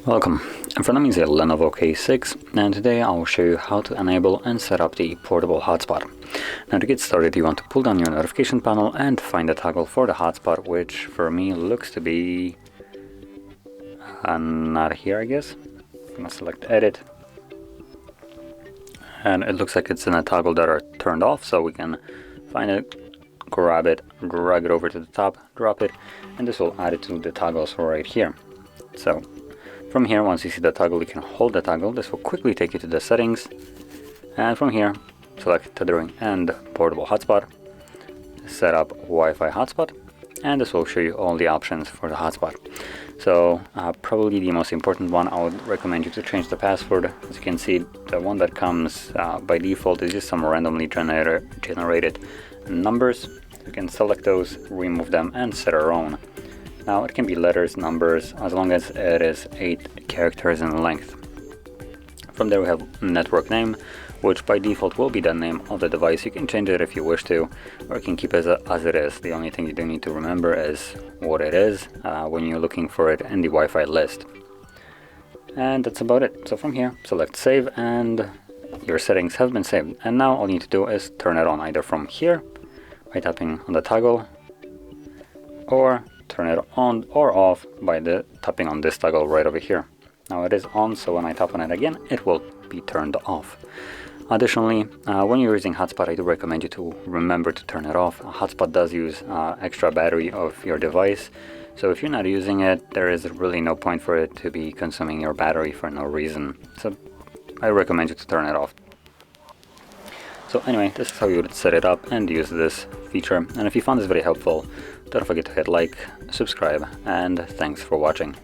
Welcome. In front of me is a LENOVO K6, and today I will show you how to enable and set up the portable hotspot. Now to get started, you want to pull down your notification panel and find the toggle for the hotspot, which for me looks to be not here, I guess. I'm gonna select edit, and it looks like it's in a toggle that are turned off, so we can find it, grab it, drag it over to the top, drop it, and this will add it to the toggles right here. So from here, once you see the toggle, you can hold the toggle. This will quickly take you to the settings, and from here select tethering and portable hotspot, set up Wi-Fi hotspot, and this will show you all the options for the hotspot. So probably the most important one, I would recommend you to change the password. As you can see, the one that comes by default is just some randomly generated numbers. You can select those, remove them, and set our own. Now it can be letters, numbers, as long as it is 8 characters in length. From there we have network name, which by default will be the name of the device. You can change it if you wish to, or you can keep it as it is. The only thing you do need to remember is what it is when you're looking for it in the Wi-Fi list. And that's about it. So from here, select save, and your settings have been saved. And now all you need to do is turn it on, either from here by tapping on the toggle, or turn it on or off by tapping on this toggle right over here. Now it is on, so when I tap on it again, it will be turned off. Additionally, when you're using hotspot, I do recommend you to remember to turn it off. Hotspot does use extra battery of your device, so if you're not using it, there is really no point for it to be consuming your battery for no reason. So I recommend you to turn it off. So anyway, this is how you would set it up and use this feature. And if you found this very helpful, don't forget to hit like, subscribe, and thanks for watching.